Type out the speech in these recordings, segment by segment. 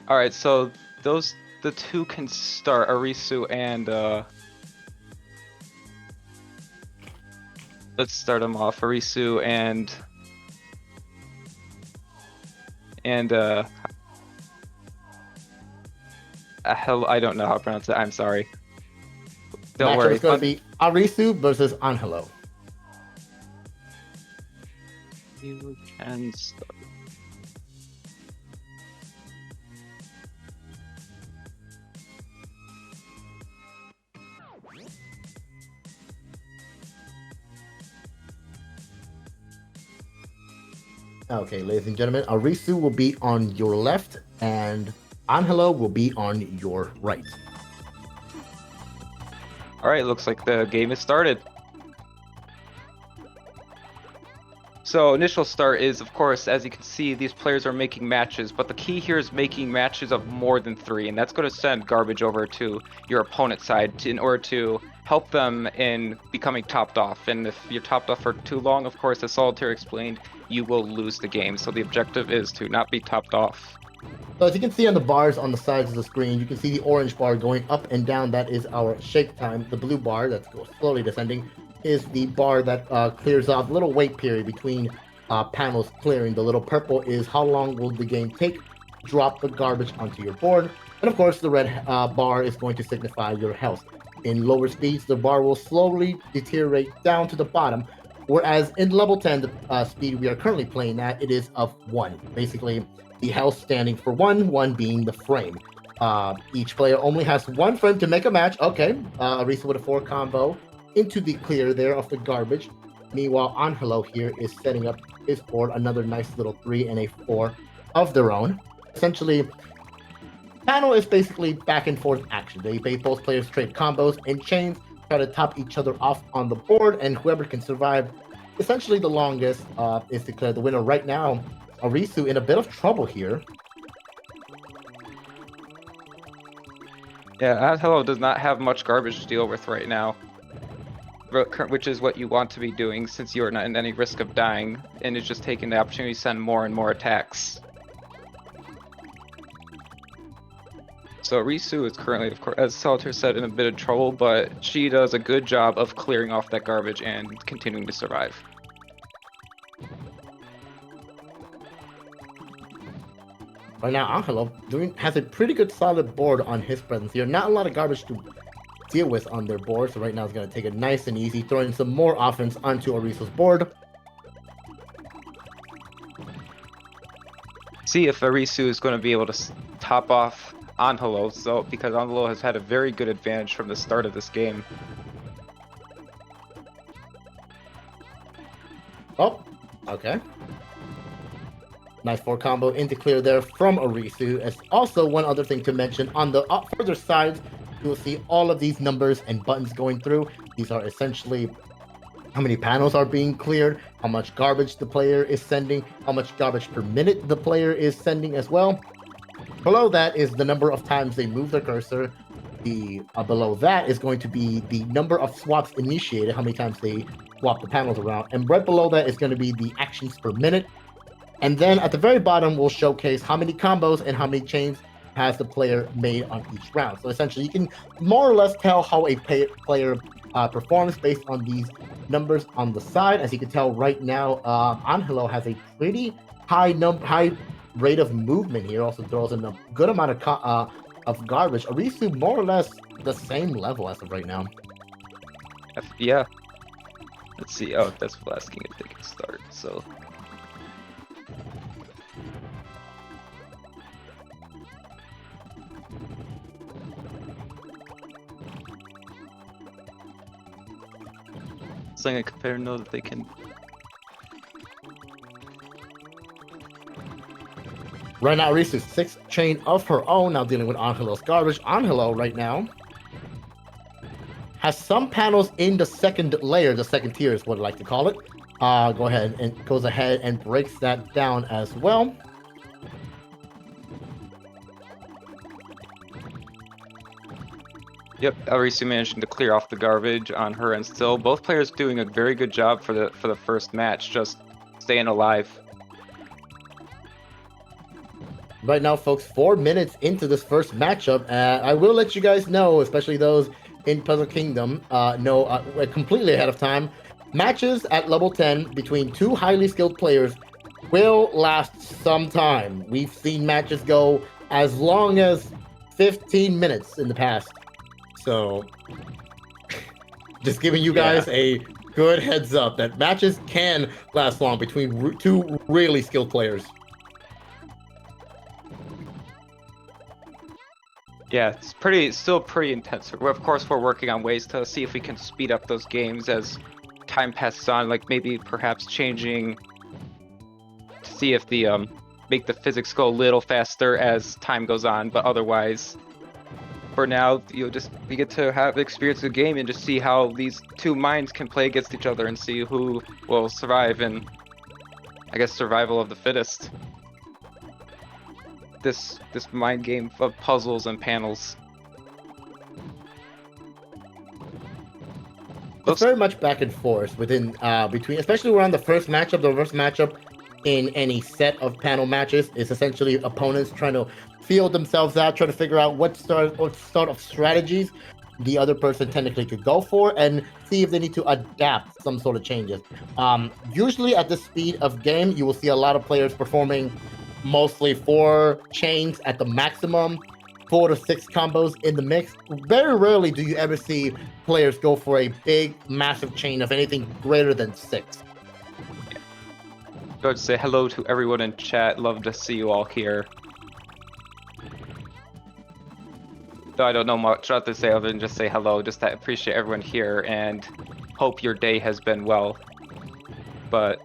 All right, so the two can start, Arisu and let's start them off. Arisu and hell, I don't know how to pronounce it. I'm sorry. Don't Matchup worry. is going to be Arisu versus Angelo. You can start. Okay, ladies and gentlemen, Arisu will be on your left and Angelo will be on your right. All right, looks like the game has started. So initial start is, of course, as you can see, these players are making matches, but the key here is making matches of more than 3, and that's going to send garbage over to your opponent's side in order to help them in becoming topped off. And if you're topped off for too long, of course, as Solitaire explained, you will lose the game. So the objective is to not be topped off. So as you can see on the bars on the sides of the screen, you can see the orange bar going up and down. That is our shake time. The blue bar that's slowly descending is the bar that clears off. Little wait period between panels clearing. The little purple is how long will the game take. Drop the garbage onto your board. And of course, the red bar is going to signify your health. In lower speeds, the bar will slowly deteriorate down to the bottom. Whereas in level 10, the speed we are currently playing at, it is of 1. Basically, the health standing for 1 being the frame. Each player only has 1 frame to make a match. Okay, Arisa with a 4 combo into the clear there of the garbage. Meanwhile, Angelo here is setting up his board, another nice little 3 and a 4 of their own. Essentially, panel is basically back and forth action. Both players trade combos and chains, try to top each other off on the board, and whoever can survive essentially the longest is declared the winner. Right now, Arisu in a bit of trouble here. Yeah, Hello does not have much garbage to deal with right now, which is what you want to be doing since you are not in any risk of dying, and is just taking the opportunity to send more and more attacks. So Risu is currently, of course, as Solitaire said, in a bit of trouble, but she does a good job of clearing off that garbage and continuing to survive. Right now, Angelo has a pretty good solid board on his presence here. Not a lot of garbage to deal with on their board, so right now he's going to take it nice and easy, throwing some more offense onto Arisu's board. See if Arisu is going to be able to top off Angelo, because Angelo has had a very good advantage from the start of this game. Oh, okay. Nice 4 combo into clear there from Arisu. As also one other thing to mention, on the further sides, you will see all of these numbers and buttons going through. These are essentially how many panels are being cleared, how much garbage the player is sending, how much garbage per minute the player is sending as well. Below that is the number of times they move their cursor. The below that is going to be the number of swaps initiated, how many times they swap the panels around. And right below that is going to be the actions per minute. And then at the very bottom, we'll showcase how many combos and how many chains has the player made on each round. So essentially, you can more or less tell how a player performs based on these numbers on the side. As you can tell right now, Angelo has a pretty high rate of movement here. Also throws in a good amount of garbage. Arisu more or less the same level as of right now. Yeah. Let's see. Oh, that's asking if they can start. So. So I'm gonna compare know that they can. Right now, Arisu 6 chain of her own, now dealing with Angelo's garbage. Angelo right now has some panels in the second layer, the second tier is what I like to call it. Goes ahead and breaks that down as well. Yep, Arisu managing to clear off the garbage on her end still. Both players doing a very good job for the first match, just staying alive. Right now, folks, 4 minutes into this first matchup, I will let you guys know, especially those in Puzzle Kingdom, know we're completely ahead of time. Matches at level 10 between two highly skilled players will last some time. We've seen matches go as long as 15 minutes in the past. So, just giving you guys a good heads up that matches can last long between two really skilled players. Yeah, it's still pretty intense. Of course, we're working on ways to see if we can speed up those games as time passes on, like maybe perhaps changing to see if the make the physics go a little faster as time goes on, but otherwise for now we get to have experience the game and just see how these two minds can play against each other and see who will survive in, I guess, survival of the fittest. This mind game of puzzles and panels. It's very much back and forth between, especially around the first matchup. The first matchup in any set of panel matches is essentially opponents trying to feel themselves out, trying to figure out what sort of strategies the other person technically could go for, and see if they need to adapt some sort of changes. Usually at this speed of game, you will see a lot of players performing mostly 4 chains at the maximum, 4 to 6 combos in the mix. Very rarely do you ever see players go for a big, massive chain of anything greater than 6. Go to say hello to everyone in chat. Love to see you all here. Though I don't know much else to say other than just say hello. Just to appreciate everyone here and hope your day has been well. But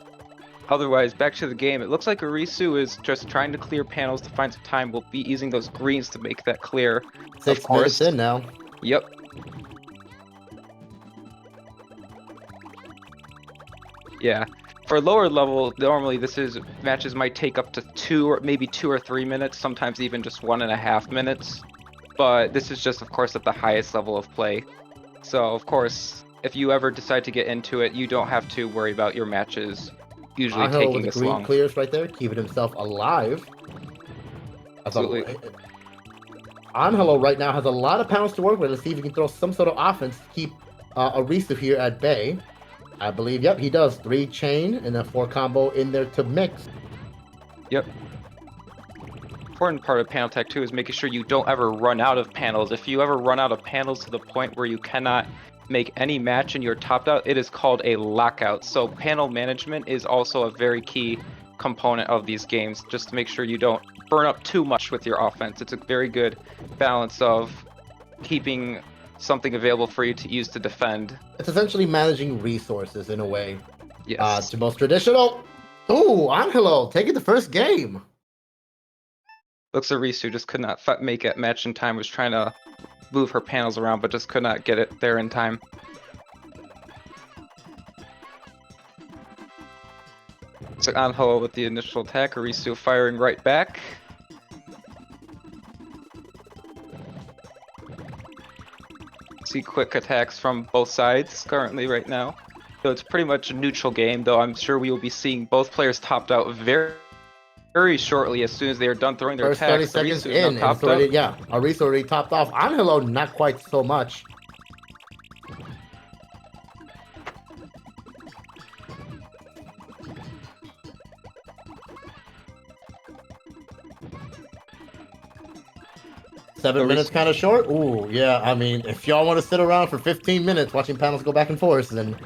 otherwise, back to the game. It looks like Arisu is just trying to clear panels to find some time. We'll be using those greens to make that clear. 6 minutes in now. Yep. Yeah. For lower level, normally matches might take up to 2 or 3 minutes, sometimes even just 1.5 minutes. But this is just, of course, at the highest level of play. So, of course, if you ever decide to get into it, you don't have to worry about your matches usually taking this long. Clears right there, keeping himself alive. Absolutely. Angelo right now has a lot of panels to work with. Let's see if he can throw some sort of offense to keep Arisu here at bay. I believe, yep, he does. 3 chain and a 4 combo in there to mix. Yep. Important part of panel tech too is making sure you don't ever run out of panels. If you ever run out of panels to the point where you cannot make any match and you're topped out, it is called a lockout. So panel management is also a very key component of these games, just to make sure you don't burn up too much with your offense. It's a very good balance of keeping something available for you to use to defend. It's essentially managing resources in a way. Yes. It's the most traditional. Ooh, Angelo taking the first game. Looks like Risu just could not make it match in time, was trying to move her panels around, but just could not get it there in time. So Angelo with the initial attack, Risu firing right back. See quick attacks from both sides currently right now. So it's pretty much a neutral game, though I'm sure we will be seeing both players topped out very shortly as soon as they are done throwing their attacks. 30 seconds in, and it's already, yeah, Arisu already topped off. Angelo, not quite so much. Seven minutes kind of short? Ooh, yeah, I mean, if y'all want to sit around for 15 minutes watching panels go back and forth, then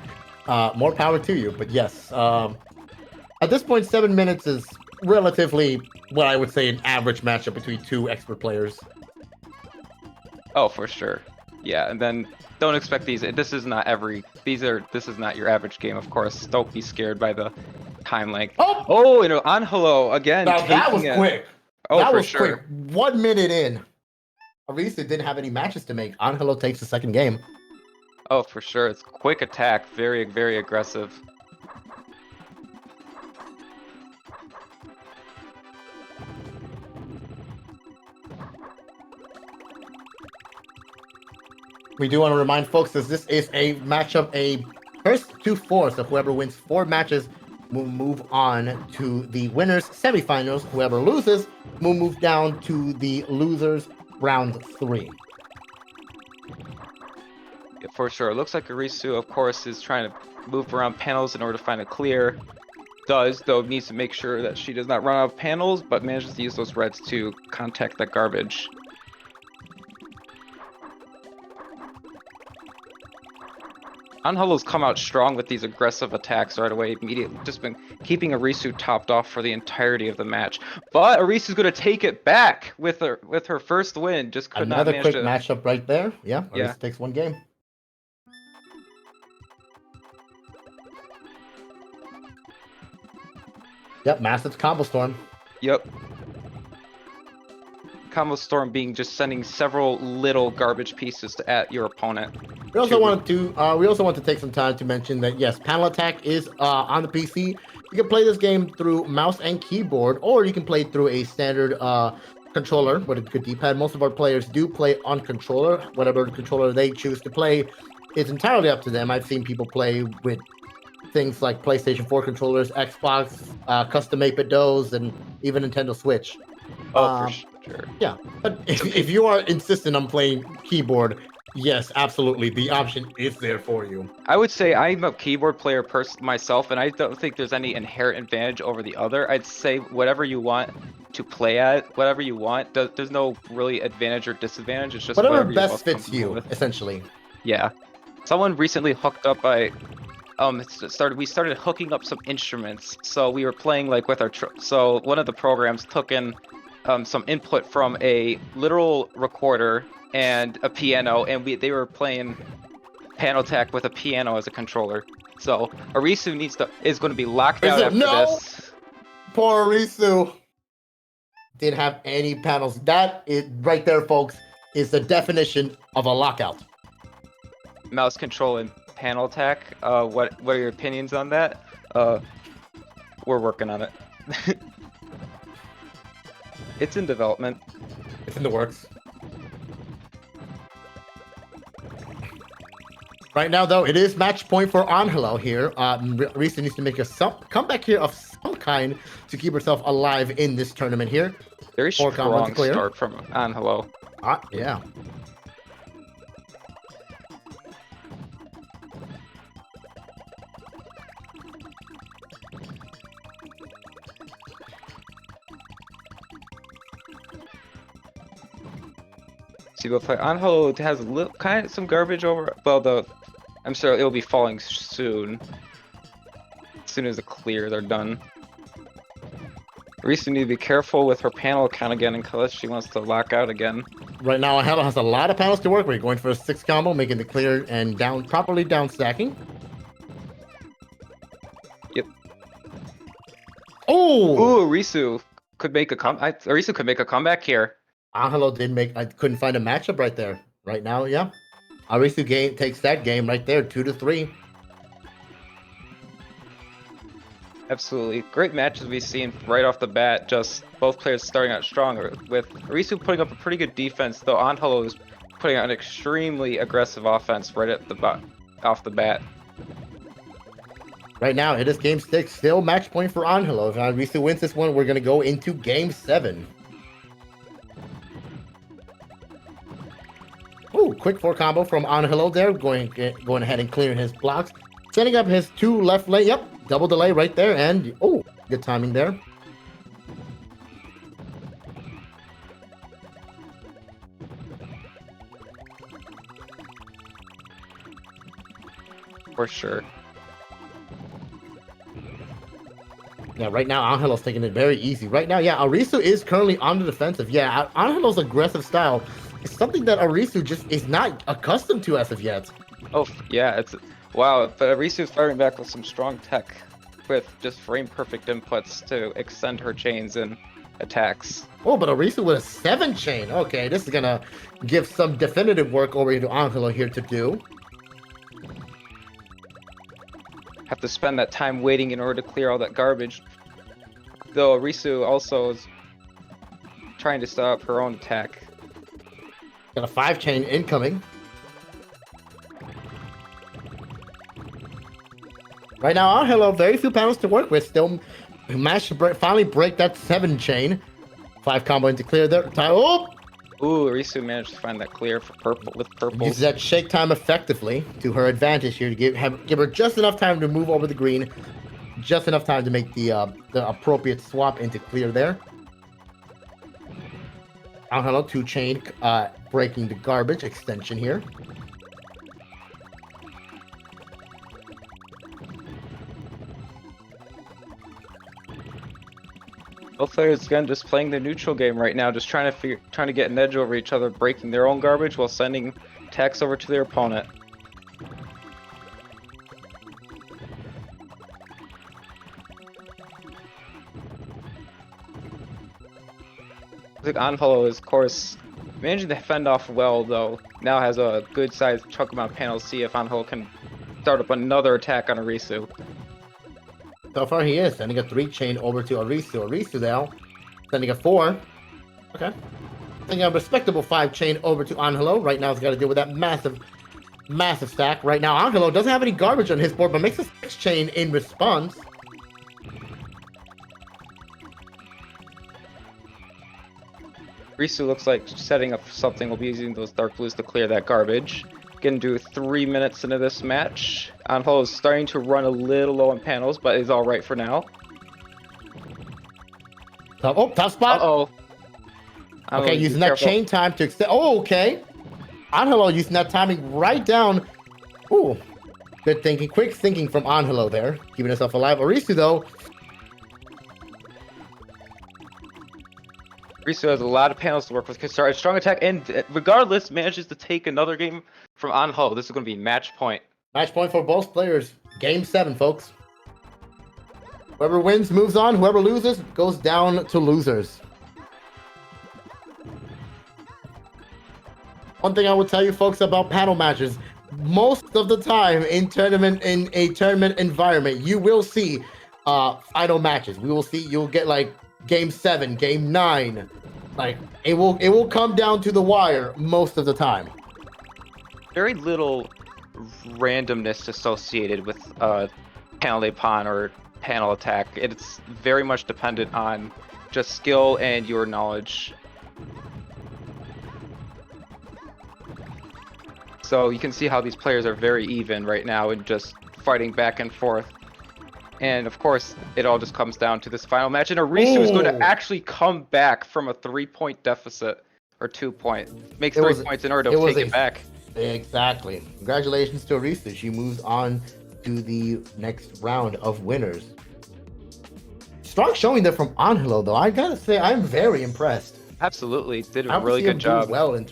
more power to you. But yes, at this point, 7 minutes is relatively what I would say an average matchup between 2 expert players. Oh, for sure. Yeah, and then don't expect these. This is not your average game, of course. Don't be scared by the time length. Oh, you know, Angelo again. Now that was quick. Oh, that for was sure. Quick. 1 minute in. Arisu didn't have any matches to make. Angelo takes the second game. Oh, for sure. It's quick attack. Very, very aggressive. We do want to remind folks that this is a matchup, a first to 4. So whoever wins 4 matches will move on to the winners semifinals. Whoever loses will move down to the losers round 3. Yeah, for sure. It looks like Arisu, of course, is trying to move around panels in order to find a clear. Does, though, needs to make sure that she does not run out of panels, but manages to use those reds to contact the garbage. Angelo's come out strong with these aggressive attacks right away, immediately. Just been keeping Arisu topped off for the entirety of the match. But Arisu's going to take it back with her first win. Just could not Another manage quick to... matchup right there. Yeah, Yeah. Arisu takes one game. Yep, massive combo storm. Yep. Combo Storm being just sending several little garbage pieces at your opponent. We also want to take some time to mention that yes, Panel Attack is on the PC. You can play this game through mouse and keyboard, or you can play through a standard controller with a good D-pad. Most of our players do play on controller. Whatever controller they choose to play, it's entirely up to them. I've seen people play with things like PlayStation 4 controllers, Xbox, custom 8-bit DOS, and even Nintendo Switch. Oh, for sure. Yeah, but if you are insistent on playing keyboard, yes, absolutely, the option is there for you. I would say I'm a keyboard player myself, and I don't think there's any inherent advantage over the other. I'd say whatever you want to play at, whatever you want. There's no really advantage or disadvantage. It's just whatever you're best most fits you, with. essentially. Yeah. Someone recently hooked up we started hooking up some instruments. So we were playing like with our so one of the programs took in some input from a literal recorder and a piano, and they were playing Panel Attack with a piano as a controller. So Arisu is going to be locked out after this. Poor Arisu didn't have any panels. That is right there, folks, is the definition of a lockout. Mouse control and Panel Attack. What are your opinions on that? We're working on it. It's in development. It's in the works. Right now, though, it is match point for Angelo here. Risa needs to make a comeback here of some kind to keep herself alive in this tournament here. Very strong start from Angelo. Yeah. See, we'll play Angelo has a little, kind of some garbage over. Well, I'm sure it'll be falling soon. As soon as the clears are done. Risa needs to be careful with her panel count again in case she wants to lock out again. Right now, Angelo has a lot of panels to work with. Going for a 6 combo, making the clear and properly down stacking. Yep. Oh! Ooh, Arisu could make a Arisu could make a comeback here. Angelo I couldn't find a matchup right there. Right now, yeah. Arisu takes that game right there, 2-3. Absolutely. Great matches we've seen right off the bat. Just both players starting out stronger. With Arisu putting up a pretty good defense, though Angelo is putting out an extremely aggressive offense right at off the bat. Right now, it is game 6. Still match point for Angelo. If Arisu wins this one, we're going to go into game 7. Ooh, quick 4 combo from Angelo there, going ahead and clearing his blocks. Setting up his 2 left lane. Yep, double delay right there, and oh, good timing there. For sure. Yeah, right now Angelo's taking it very easy. Right now, yeah, Arisu is currently on the defensive. Yeah, Angelo's aggressive style is something that Arisu just is not accustomed to as of yet. Oh, yeah, wow, but Arisu's firing back with some strong tech with just frame perfect inputs to extend her chains and attacks. Oh, but Arisu with a 7 chain. Okay, this is gonna give some definitive work over to Angelo here to do. Have to spend that time waiting in order to clear all that garbage. Though Arisu also is trying to stop her own attack. Got a 5 chain incoming. Right now, Angelo, very few panels to work with. Still managed to finally break that 7 chain. 5 combo into clear there. Oh! Ooh, Risu managed to find that clear for purple with purples. Uses that shake time effectively to her advantage here to give her just enough time to move over the green. Just enough time to make the appropriate swap into clear there. Angelo 2 chain breaking the garbage extension here. Both players again just playing the neutral game right now, just trying to get an edge over each other, breaking their own garbage while sending attacks over to their opponent. I think Angelo is, of course, managing to fend off well, though. Now has a good sized chunk amount of panels. See if Angelo can start up another attack on Arisu. So far he is sending a 3 chain over to Arisu. Arisu now sending a 4. Okay. Sending a respectable 5 chain over to Angelo. Right now he's got to deal with that massive stack. Right now Angelo doesn't have any garbage on his board, but makes a 6 chain in response. Risu looks like setting up something. We'll be using those dark blues to clear that garbage. Gonna do 3 minutes into this match. Angelo is starting to run a little low on panels, but is all right for now. Tough spot. Uh-oh. Okay, using that chain time to extend. Oh, okay. Angelo using that timing right down. Ooh, good thinking. Quick thinking from Angelo there. Keeping himself alive. Arisu, though. Risu has a lot of panels to work with. Can start a strong attack, and regardless, manages to take another game from Angelo. This is going to be match point. Match point for both players. Game 7, folks. Whoever wins moves on. Whoever loses goes down to losers. One thing I will tell you, folks, about panel matches: most of the time in a tournament environment, you will see final matches. You'll get like Game 7, Game 9. Like it will come down to the wire most of the time. Very little randomness associated with Panel de Pon or Panel Attack. It's very much dependent on just skill and your knowledge. So you can see how these players are very even right now and just fighting back and forth. And of course, it all just comes down to this final match. And Arisu is going to actually come back from a 3-point deficit, or 2 point. Make 3 points in order to take it back. Exactly. Congratulations to Arisu. She moves on to the next round of winners. Strong showing there from Angelo, though. I gotta say, I'm very impressed. Absolutely, did a really good job. Well in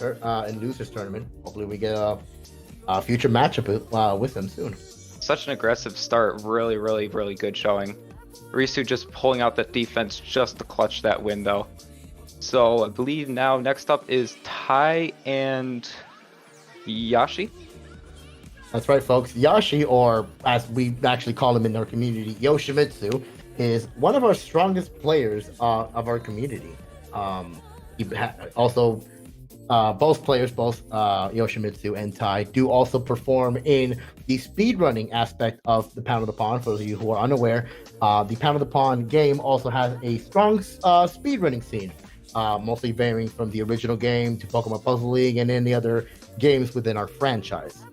losers tournament. Hopefully, we get a future matchup with them soon. Such an aggressive start. Really, really, really good showing. Arisu just pulling out that defense just to clutch that win, though. So I believe now next up is Tai and Yashi. That's right, folks. Yashi, or as we actually call him in our community, Yoshimitsu, is one of our strongest players of our community. Also, both players, Yoshimitsu and Tai, do also perform in the speedrunning aspect of the Panel de Pon. For those of you who are unaware, the Panel de Pon game also has a strong speedrunning scene, mostly varying from the original game to Pokemon Puzzle League and any other games within our franchise.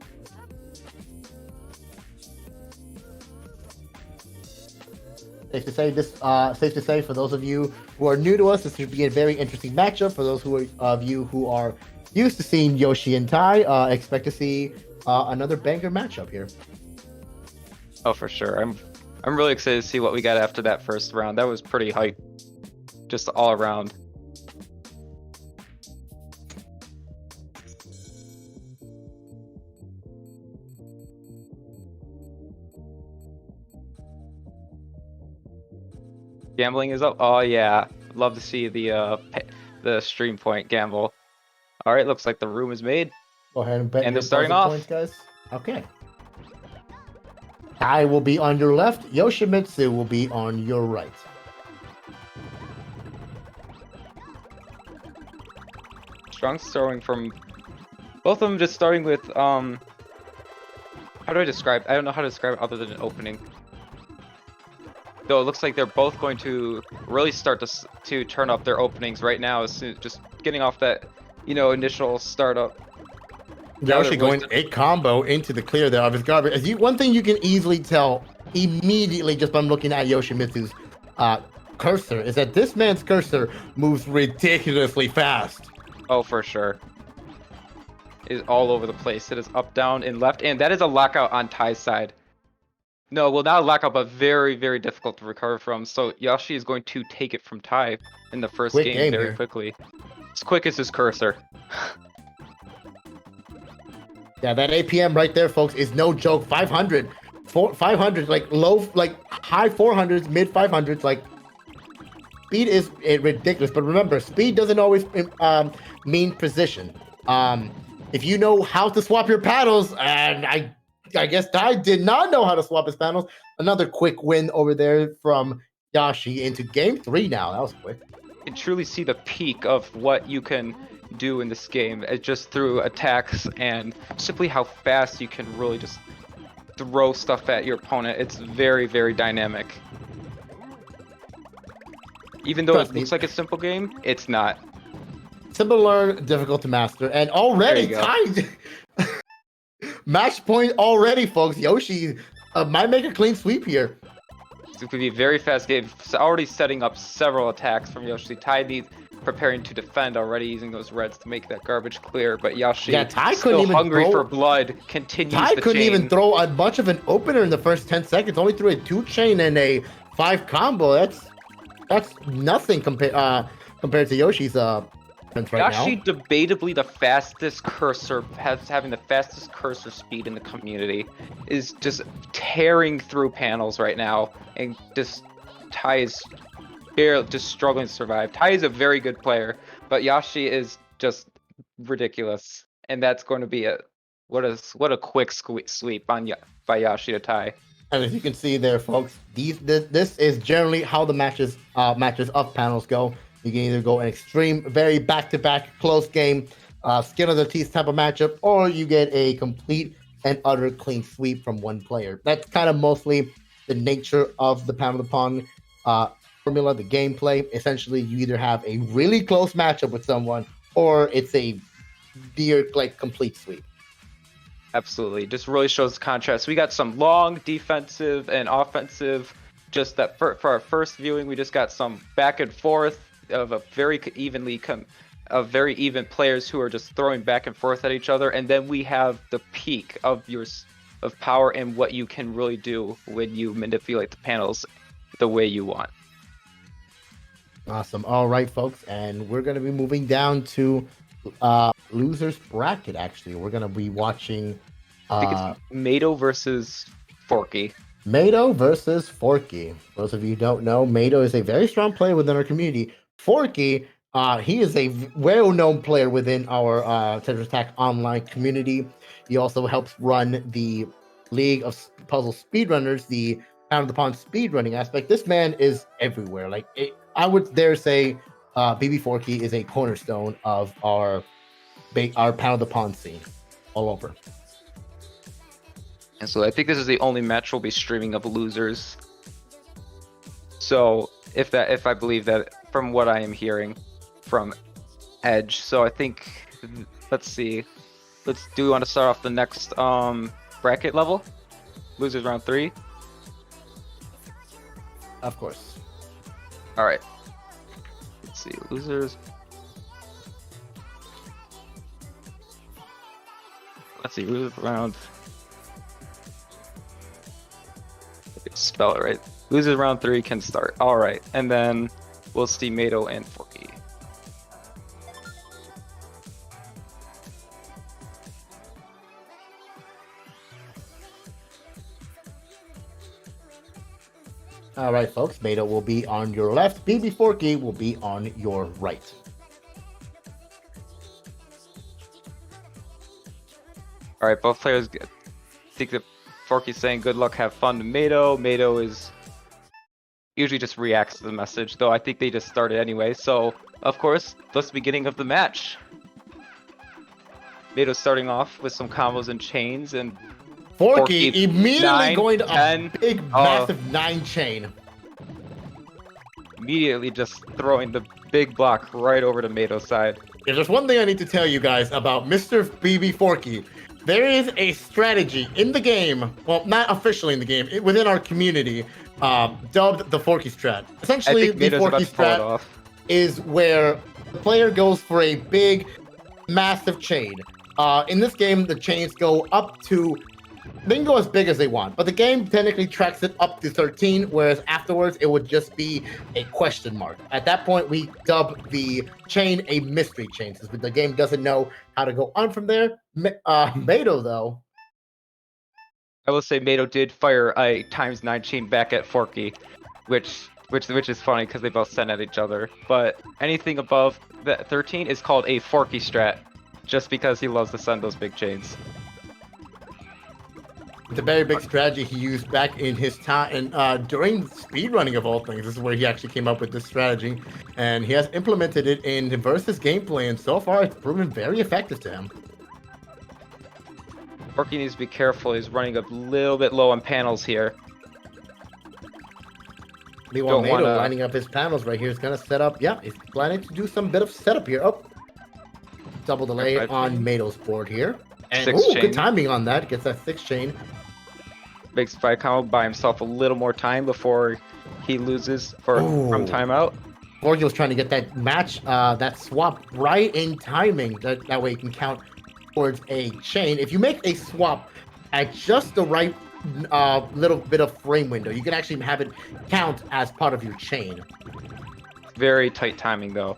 Safe to say, for those of you who are new to us, this should be a very interesting matchup. For those of you who are used to seeing Yoshi and Tai, expect to see another banger matchup here. Oh, for sure. I'm really excited to see what we got after that first round. That was pretty hype, just all around. Gambling is up. Oh yeah, love to see the stream point gamble. All right, looks like the room is made. Go ahead and bet. And they're starting off. Points, guys. Okay. I will be on your left. Yoshimitsu will be on your right. Strong throwing from both of them. Just starting with how do I describe? I don't know how to describe it other than an opening. Though it looks like they're both going to really start to turn up their openings right now, as soon just getting off that, initial startup. Yoshi going a combo into the clear there of his garbage. One thing you can easily tell immediately just by looking at Yoshimitsu's cursor is that this man's cursor moves ridiculously fast. Oh, for sure. It is all over the place. It is up, down, and left, and that is a lockout on Ty's side. No, well, not a lockout, but very, very difficult to recover from. So Yoshi is going to take it from Ty in the first game very quickly. As quick as his cursor. Yeah, that APM right there, folks, is no joke. 500, 500, like high 400s, mid 500s, like speed is ridiculous. But remember, speed doesn't always mean precision. If you know how to swap your paddles, and I guess Ty did not know how to swap his panels. Another quick win over there from Yoshi into game 3 now. That was quick. You can truly see the peak of what you can do in this game just through attacks and simply how fast you can really just throw stuff at your opponent. It's very, very dynamic. Even though it looks like a simple game, it's not. Simple to learn, difficult to master. And already Ty... Match point already, folks. Yoshi might make a clean sweep here. It could be a very fast game. It's already setting up several attacks from Yoshi. Ty needs preparing to defend already, using those reds to make that garbage clear. But Yoshi, Ty still hungry for blood, continues Ty the couldn't chain. even throw much of an opener in the first 10 seconds. Only threw a 2-chain and a 5 combo. That's nothing compared to Yoshi's right Yoshi, now. debatably the fastest cursor, having the fastest cursor speed in the community, is just tearing through panels right now, and just Ty is barely just struggling to survive. Ty is a very good player, but Yoshi is just ridiculous, and that's going to be what a quick sweep by Yoshi to Ty. And as you can see there, folks, this is generally how the matches of panels go. You can either go an extreme, very back-to-back close game, skin of the teeth type of matchup, or you get a complete and utter clean sweep from one player. That's kind of mostly the nature of the Panel de Pon formula, the gameplay. Essentially, you either have a really close matchup with someone, or it's a near complete sweep. Absolutely, just really shows the contrast. We got some long defensive and offensive. Just that for our first viewing, we just got some back and forth of a very even players who are just throwing back and forth at each other, and then we have the peak of power and what you can really do when you manipulate the panels the way you want. Awesome. All right, folks, and we're going to be moving down to losers bracket. Actually, we're going to be watching I think it's Mado versus Forky. Mado versus Forky. Those of you who don't know, Mado is a very strong player within our community. Forky, he is a well-known player within our Tetris Attack online community. He also helps run the League of Puzzle Speedrunners, the Panel de Pon speedrunning aspect. This man is everywhere. I would dare say BB Forky is a cornerstone of our Panel de Pon scene all over. And so I think this is the only match we'll be streaming of losers. So if I believe that from what I am hearing from Edge. So I think, let's see. Do we want to start off the next bracket level? Losers round 3? Of course. All right. Let's see, losers. Let's see, losers round. Spell it right. Losers round 3 can start. All right, and then we'll see Mado and Forky. All right, folks. Mado will be on your left. BB Forky will be on your right. All right, both players. I think that Forky's saying good luck, have fun to Mado. Mado is usually just reacts to the message, though I think they just started anyway. So, of course, that's the beginning of the match. Mado's starting off with some combos and chains, and Forky immediately going to 10, a big, massive 9 chain. immediately just throwing the big block right over to Mato's side. If there's one thing I need to tell you guys about Mr. BB Forky, there is a strategy in the game, well, not officially in the game, within our community, dubbed the Forky strat. Essentially, the Forky strat is where the player goes for a big, massive chain. In this game, the chains go up to, they can go as big as they want, but the game technically tracks it up to 13, whereas afterwards it would just be a question mark. At that point, we dub the chain a mystery chain, since the game doesn't know how to go on from there. Mato, though. I will say Mato did fire a ×9 chain back at Forky, which is funny because they both sent at each other. But anything above that 13 is called a Forky strat, just because he loves to send those big chains. It's a very big strategy he used back in his time, and during speedrunning of all things, this is where he actually came up with this strategy, and he has implemented it in Versus gameplay, and so far it's proven very effective to him. Forky needs to be careful, he's running a little bit low on panels here. Meanwhile, Mato lining up his panels right here is going to set up, yeah, he's planning to do some bit of setup here. Oh, double delay on Mato's board here. And good timing on that, gets that 6 chain. Makes fight combo, buy himself a little more time before he loses from timeout. Forky was trying to get that match, that swap right in timing. That way you can count towards a chain. If you make a swap at just the right little bit of frame window, you can actually have it count as part of your chain. Very tight timing though,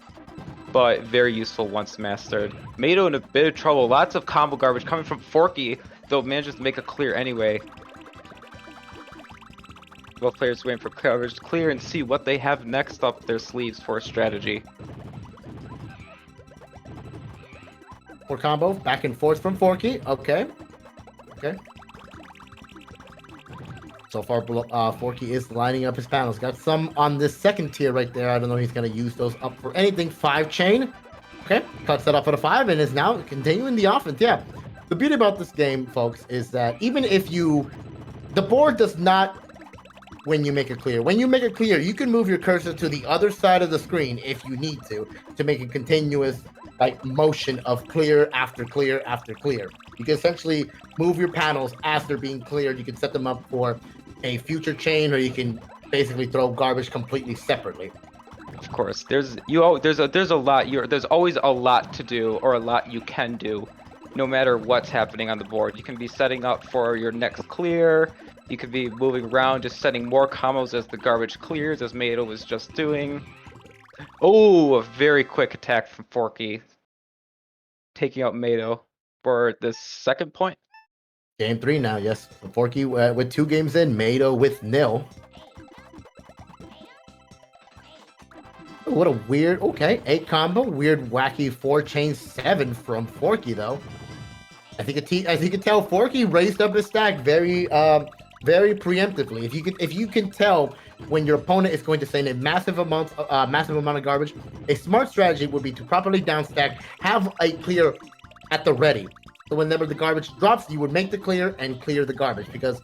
but very useful once mastered. Mato in a bit of trouble. Lots of combo garbage coming from Forky, though manages to make a clear anyway. Both players waiting for coverage to clear and see what they have next up their sleeves for a strategy. For combo, back and forth from Forky. Okay. So far, Forky is lining up his panels. Got some on this second tier right there. I don't know if he's going to use those up for anything. 5 chain. Okay, cuts that up for the 5 and is now continuing the offense. Yeah, the beauty about this game, folks, is that even if the board does not, when you make it clear. When you make it clear, you can move your cursor to the other side of the screen if you need to make a continuous motion of clear after clear after clear. You can essentially move your panels as they're being cleared. You can set them up for a future chain, or you can basically throw garbage completely separately. Of course, there's a lot. There's always a lot to do, or a lot you can do, no matter what's happening on the board. You can be setting up for your next clear. You could be moving around, just setting more combos as the garbage clears, as Mato was just doing. Oh, a very quick attack from Forky, taking out Mato for the second point. Game 3 now, yes. Forky with 2 games in, Mato with 0. What a weird, 8 combo, weird, wacky 4 chain 7 from Forky though. I think as you can tell, Forky raised up his stack very preemptively. If you can tell when your opponent is going to send a massive amount of garbage, a smart strategy would be to properly downstack, have a clear at the ready. So whenever the garbage drops, you would make the clear and clear the garbage, because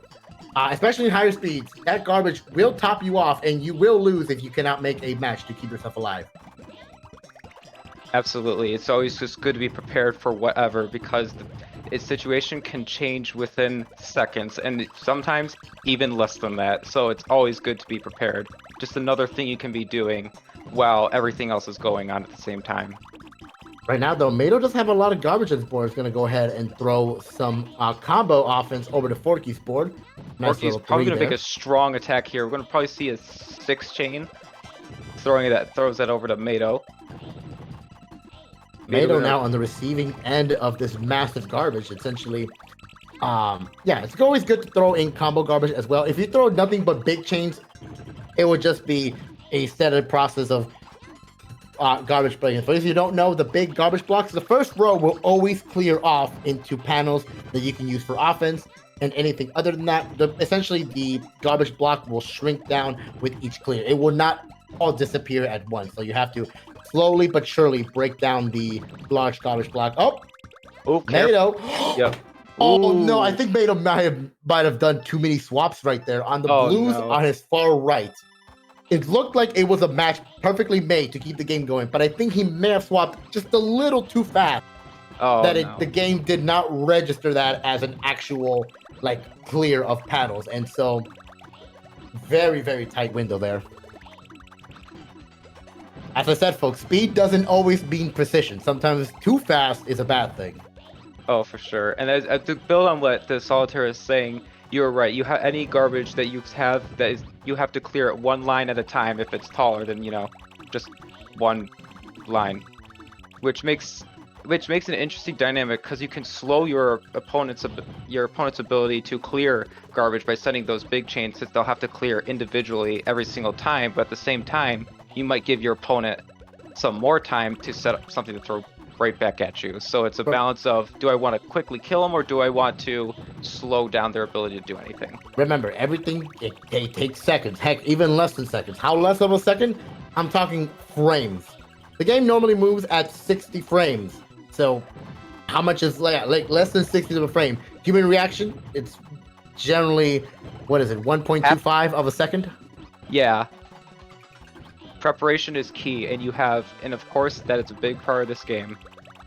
especially in higher speeds, that garbage will top you off and you will lose if you cannot make a match to keep yourself alive. Absolutely. It's always just good to be prepared for whatever, because its situation can change within seconds, and sometimes even less than that. So it's always good to be prepared. Just another thing you can be doing while everything else is going on at the same time. Right now, though, Mato doesn't have a lot of garbage on his board. He's going to go ahead and throw some combo offense over to Forky's board. Nice. Forky's probably going to make a strong attack here. We're going to probably see a 6 chain. Throws that over to Mato. Mato now on the receiving end of this massive garbage, essentially. Yeah, it's always good to throw in combo garbage as well. If you throw nothing but big chains, it would just be a standard process of garbage breaking. But if you don't know, the big garbage blocks, the first row will always clear off into panels that you can use for offense, and anything other than that, essentially the garbage block will shrink down with each clear. It will not all disappear at once, so you have to slowly but surely break down the large garbage block. Oh, Mato. Yep. Oh no, I think Mato might have done too many swaps right there on the blues on his far right. It looked like it was a match perfectly made to keep the game going, but I think he may have swapped just a little too fast. Oh, That no. the game did not register that as an actual like clear of panels, and so very, very tight window there. As I said, folks, speed doesn't always mean precision. Sometimes too fast is a bad thing. Oh, for sure. And to build on what the Solitaire is saying, you're right. You have any garbage that you have that is you have to clear it one line at a time if it's taller than, you know, just one line, which makes an interesting dynamic because you can slow your opponent's ability to clear garbage by sending those big chains, since they'll have to clear individually every single time. But at the same time, you might give your opponent some more time to set up something to throw right back at you. So it's a balance of, do I want to quickly kill them or do I want to slow down their ability to do anything? Remember, everything it takes seconds, heck, even less than seconds. How less of a second? I'm talking frames. The game normally moves at 60 frames. So how much is like less than 60 of a frame? Human reaction, it's generally, what is it, 1.25 of a second? Yeah. Preparation is key, and of course that is a big part of this game.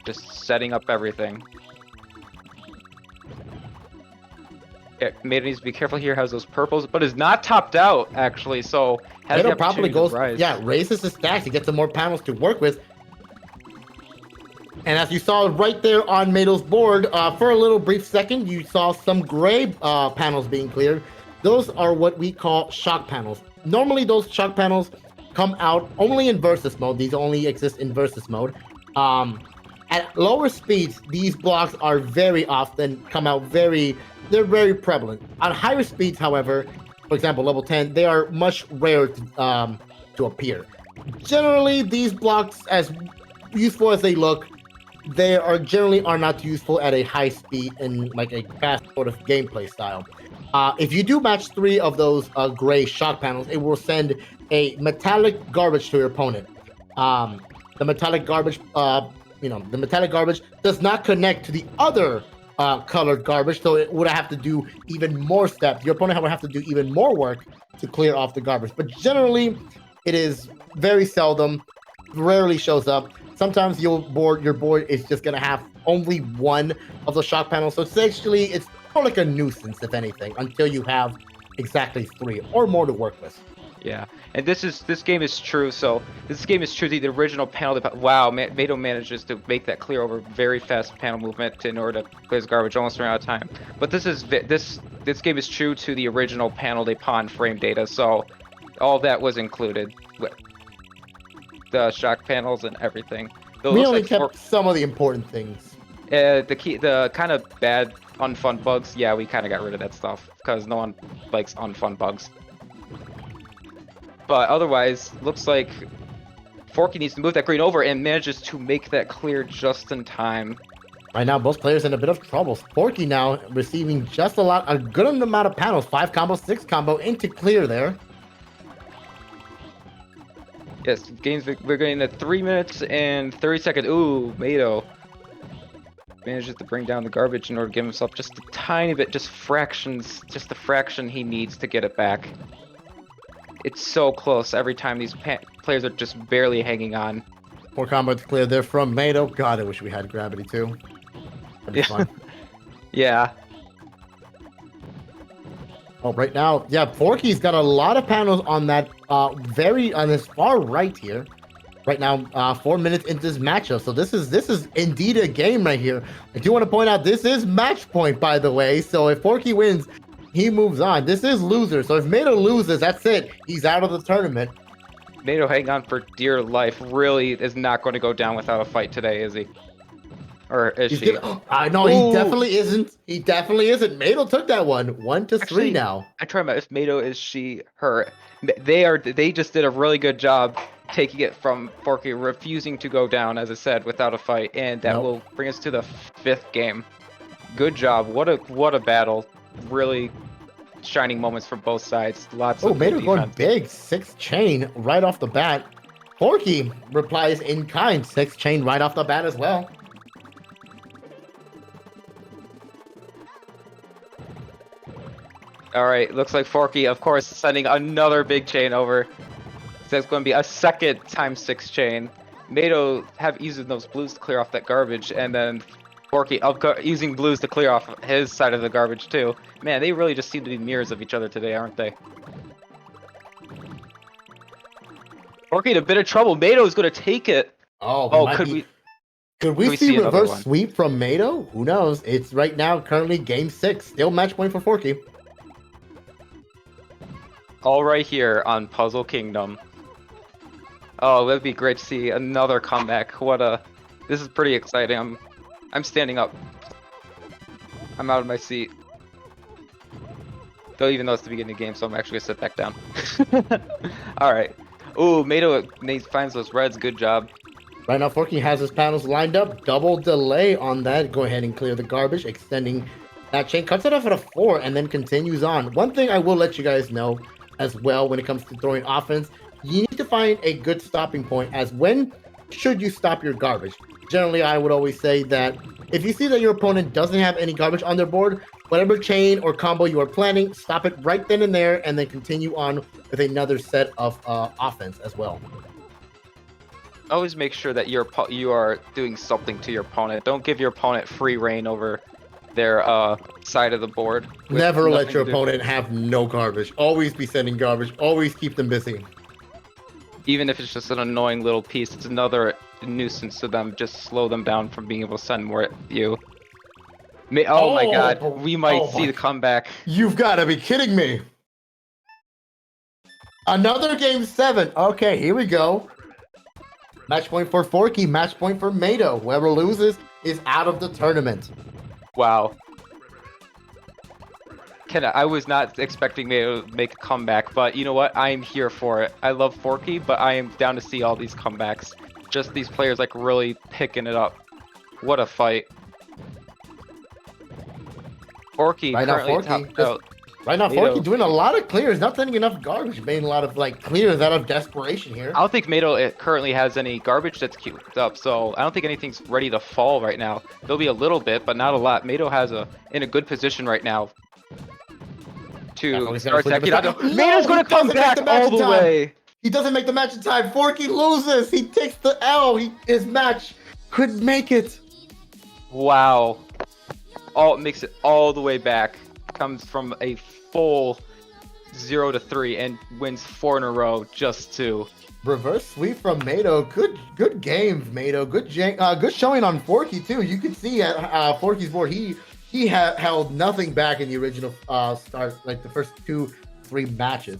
Just setting up everything. Yeah, Maiden needs to be careful here, has those purples, but is not topped out, actually, so has the probably opportunity goes, to rise. yeah, raises the stacks to get some more panels to work with. And as you saw right there on Mado's board, for a little brief second, you saw some gray panels being cleared. Those are what we call shock panels. Normally, those shock panels come out only in versus mode. These only exist in versus mode. At lower speeds, these blocks are very often come out they're very prevalent. On higher speeds, however, for example, level 10, they are much rarer to appear. Generally, these blocks, as useful as they look, they generally are not useful at a high speed in like a fast sort of gameplay style. If you do match 3 of those gray shock panels, it will send a metallic garbage to your opponent. The metallic garbage, the metallic garbage does not connect to the other colored garbage, so it would have to do even more steps. Your opponent would have to do even more work to clear off the garbage. But generally, it is very seldom, rarely shows up. Sometimes your board is just gonna have only one of the shock panels, so essentially it's more like a nuisance, if anything, until you have exactly 3 or more to work with. Yeah, and this game is true. So this game is true. The original panel. Wow, Mado manages to make that clear over very fast panel movement in order to clear his garbage, almost ran out of time. But this game is true to the original Panel de Pon frame data. So all that was included with the shock panels and everything. We only kept some of the important things. The kind of bad, unfun bugs. Yeah, we kind of got rid of that stuff because no one likes unfun bugs. But otherwise, looks like Forky needs to move that green over and manages to make that clear just in time. Right now, both players in a bit of trouble. Forky now receiving just a good amount of panels. 5 combo, 6 combo into clear there. Yes, we're getting at 3 minutes and 30 seconds. Ooh, Mado manages to bring down the garbage in order to give himself just a tiny bit, just the fraction he needs to get it back. It's so close every time. These players are just barely hanging on. 4 combo to clear there from Mado. God, I wish we had gravity too. That'd be fun. Yeah. Oh, right now, yeah, Forky's got a lot of panels on that on his far right here. Right now, 4 minutes into this matchup. So this is indeed a game right here. I do want to point out this is match point, by the way. So if Forky wins, he moves on. This is loser. So if Mado loses, that's it. He's out of the tournament. Mado hanging on for dear life really is not going to go down without a fight today, is he? Or is she? I know he definitely isn't. He definitely isn't. Mado took that one. 1-3 now. I try my if Mado is she, her. They just did a really good job taking it from Forky, refusing to go down, as I said, without a fight, and that will bring us to the 5th game. Good job. What a battle. Really shining moments from both sides. Lots of Mado going big. 6 chain right off the bat. Forky replies in kind. 6 chain right off the bat as well. All right, looks like Forky, of course, sending another big chain over. So that's going to be a second ×6 chain. Mato have using those blues to clear off that garbage, and then Forky using blues to clear off his side of the garbage too. Man, they really just seem to be mirrors of each other today, aren't they? Forky in a bit of trouble. Mato is going to take it. Oh, could we see reverse sweep from Mato? Who knows? It's right now currently game 6. Still match point for Forky. All right here on Puzzle Kingdom. Oh, that'd be great to see another comeback. This is pretty exciting. I'm standing up. I'm out of my seat. Don't even know it's the beginning of the game, so I'm actually gonna sit back down. All right. Ooh, Mato finds those reds. Good job. Right now, Forky has his panels lined up. Double delay on that. Go ahead and clear the garbage, extending that chain. Cuts it off at a 4 and then continues on. One thing I will let you guys know as well when it comes to throwing offense, you need to find a good stopping point as when should you stop your garbage. Generally, I would always say that if you see that your opponent doesn't have any garbage on their board, whatever chain or combo you are planning, stop it right then and there, and then continue on with another set of offense as well. Always make sure that you are doing something to your opponent. Don't give your opponent free reign over their side of the board. Never let your opponent have no garbage. Always be sending garbage. Always keep them busy. Even if it's just an annoying little piece, it's another nuisance to them. Just slow them down from being able to send more at you. Oh my god, we might see the comeback. You've got to be kidding me. Another game 7. Okay, here we go. Match point for Forky, match point for Mato. Whoever loses is out of the tournament. Wow. I was not expecting Mato to make a comeback, but you know what? I am here for it. I love Forky, but I am down to see all these comebacks. Just these players like really picking it up. What a fight. Forky currently topped out. Right now, Forky doing a lot of clears, not sending enough garbage, making a lot of like clears out of desperation here. I don't think Mato currently has any garbage that's queued up, so I don't think anything's ready to fall right now. There'll be a little bit, but not a lot. Mato has in a good position right now to start attacking. Mato's going to come back all the way. He doesn't make the match in time. Forky loses. He takes the L. His match could make it. Wow. Makes it all the way back. Comes from a full 0-3 and wins 4 in a row just to reverse sweep from Mato. Good game, Mato. Good showing on Forky too. You can see at Forky's board he held nothing back in the original start, like the first 2-3 matches.